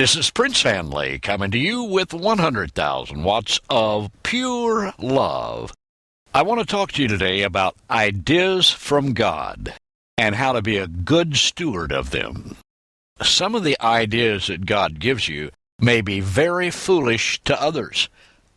This is Prince Hanley coming to you with 100,000 watts of pure love. I want to talk to you today about ideas from God and how to be a good steward of them. Some of the ideas that God gives you may be very foolish to others.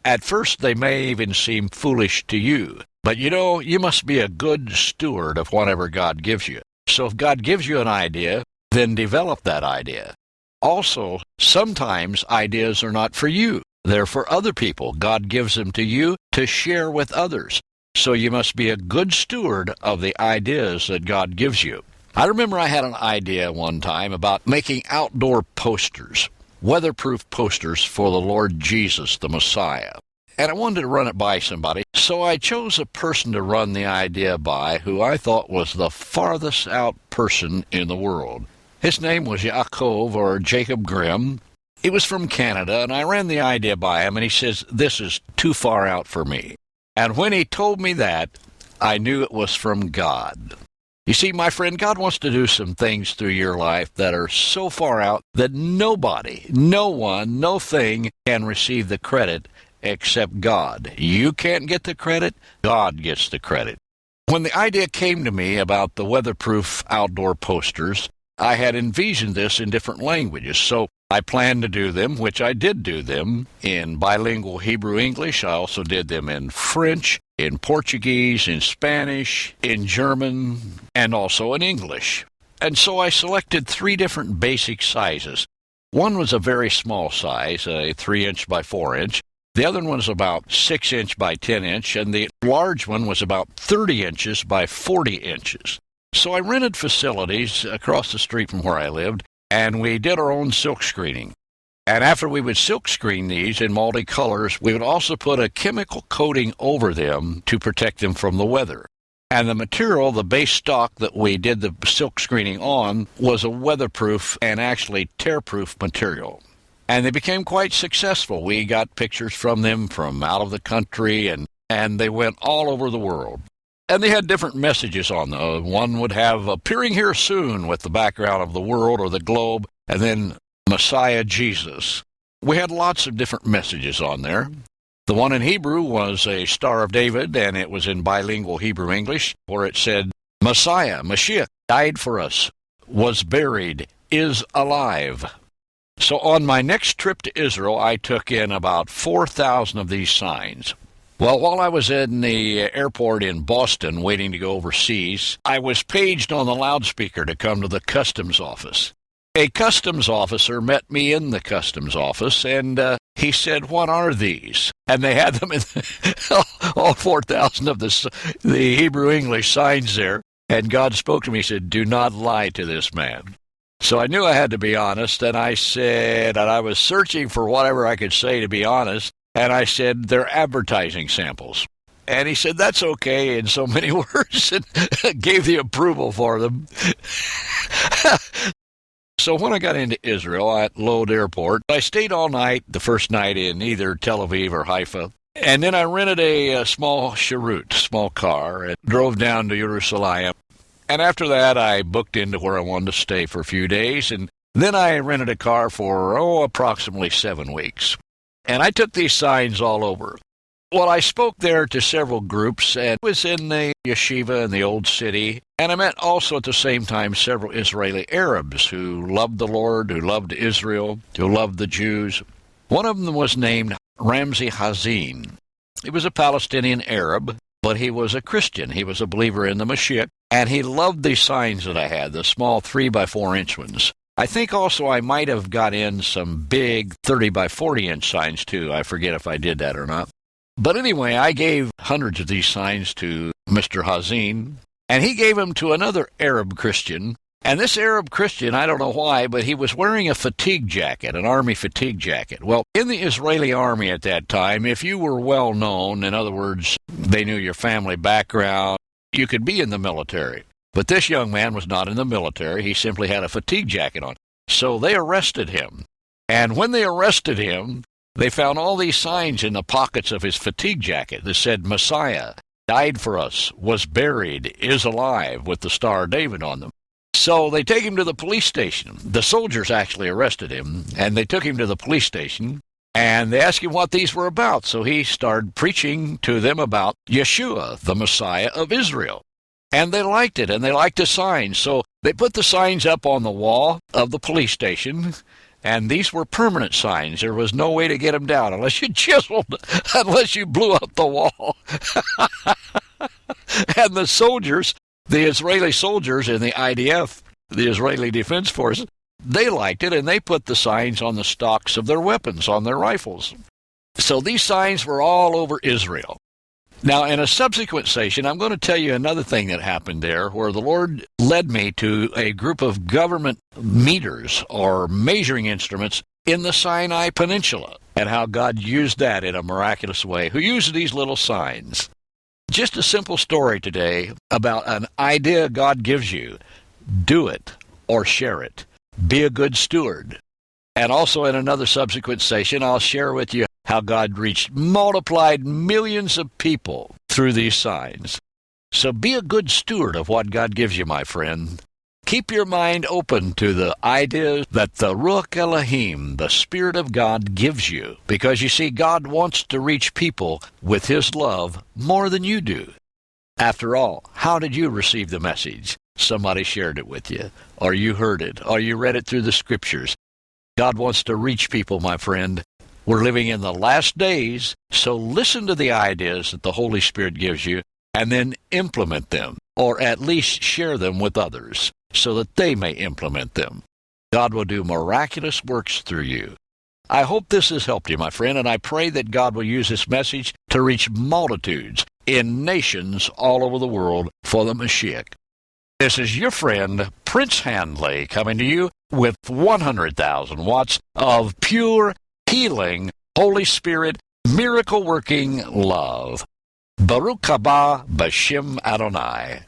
At first, they may even seem foolish to you. But you must be a good steward of whatever God gives you. So if God gives you an idea, then develop that idea. Also, sometimes ideas are not for you. They're for other people. God gives them to you to share with others. So you must be a good steward of the ideas that God gives you. I remember I had an idea one time about making outdoor posters, weatherproof posters for the Lord Jesus, the Messiah. And I wanted to run it by somebody. So I chose a person to run the idea by who I thought was the farthest out person in the world. His name was Yaakov or Jacob Grimm. He was from Canada, and I ran the idea by him, and he says, "This is too far out for me." And when he told me that, I knew it was from God. You see, my friend, God wants to do some things through your life that are so far out that nobody, no one, no thing can receive the credit except God. You can't get the credit, God gets the credit. When the idea came to me about the weatherproof outdoor posters, I had envisioned this in different languages, so I planned to do them, which I did do them, in bilingual Hebrew-English. I also did them in French, in Portuguese, in Spanish, in German, and also in English. And so I selected 3 different basic sizes. One was a very small size, a 3-inch by 4-inch. The other one was about 6-inch by 10-inch, and the large one was about 30 inches by 40 inches. So I rented facilities across the street from where I lived, and we did our own silk screening. And after we would silk screen these in multicolors, we would also put a chemical coating over them to protect them from the weather. And the material, the base stock that we did the silk screening on, was a weatherproof and actually tear-proof material. And they became quite successful. We got pictures from them from out of the country, and they went all over the world. And they had different messages on them. One would have "appearing here soon" with the background of the world or the globe, and then Messiah Jesus. We had lots of different messages on there. The one in Hebrew was a Star of David, and it was in bilingual Hebrew-English, where it said, "Messiah, Mashiach, died for us, was buried, is alive." So on my next trip to Israel, I took in about 4,000 of these signs. Well, while I was in the airport in Boston waiting to go overseas, I was paged on the loudspeaker to come to the customs office. A customs officer met me in the customs office, and he said, "What are these?" And they had them in all 4,000 of the Hebrew-English signs there. And God spoke to me, he said, "Do not lie to this man." So I knew I had to be honest, and I said, and I was searching for whatever I could say to be honest, and I said, "They're advertising samples." And he said, "That's okay," in so many words, and gave the approval for them. So when I got into Israel at Lod Airport, I stayed all night, the first night in either Tel Aviv or Haifa, and then I rented a small charut, small car, and drove down to Jerusalem. And after that, I booked into where I wanted to stay for a few days, and then I rented a car for, approximately 7 weeks. And I took these signs all over. Well, I spoke there to several groups, and was in the yeshiva in the old city, and I met also at the same time several Israeli Arabs who loved the Lord, who loved Israel, who loved the Jews. One of them was named Ramzi Hazin. He was a Palestinian Arab, but he was a Christian. He was a believer in the Mashiach, and he loved these signs that I had, the small 3 by 4 inch ones. I think also I might have got in some big 30 by 40 inch signs too. I forget if I did that or not. But anyway, I gave hundreds of these signs to Mr. Hazin, and he gave them to another Arab Christian. And this Arab Christian, I don't know why, but he was wearing a fatigue jacket, an army fatigue jacket. Well, in the Israeli army at that time, if you were well known, in other words, they knew your family background, you could be in the military. But this young man was not in the military. He simply had a fatigue jacket on. So they arrested him. And when they arrested him, they found all these signs in the pockets of his fatigue jacket that said, "Messiah, died for us, was buried, is alive," with the Star of David on them. So they take him to the police station. The soldiers actually arrested him, and they took him to the police station, and they asked him what these were about. So he started preaching to them about Yeshua, the Messiah of Israel. And they liked it, and they liked the signs. So they put the signs up on the wall of the police station, and these were permanent signs. There was no way to get them down unless you chiseled, unless you blew up the wall. And the soldiers, the Israeli soldiers in the IDF, the Israeli Defense Force, they liked it, and they put the signs on the stocks of their weapons, on their rifles. So these signs were all over Israel. Now, in a subsequent session, I'm going to tell you another thing that happened there, where the Lord led me to a group of government meters or measuring instruments in the Sinai Peninsula, and how God used that in a miraculous way. Who used these little signs? Just a simple story today about an idea God gives you. Do it or share it. Be a good steward. And also in another subsequent session, I'll share with you how God reached multiplied millions of people through these signs. So be a good steward of what God gives you, my friend. Keep your mind open to the ideas that the Ruach Elohim, the Spirit of God, gives you. Because you see, God wants to reach people with His love more than you do. After all, how did you receive the message? Somebody shared it with you, or you heard it, or you read it through the Scriptures. God wants to reach people, my friend. We're living in the last days, so listen to the ideas that the Holy Spirit gives you, and then implement them, or at least share them with others, so that they may implement them. God will do miraculous works through you. I hope this has helped you, my friend, and I pray that God will use this message to reach multitudes in nations all over the world for the Mashiach. This is your friend, Prince Handley, coming to you with 100,000 watts of pure, healing, Holy Spirit, miracle-working love. Baruch haba b'Shem Adonai.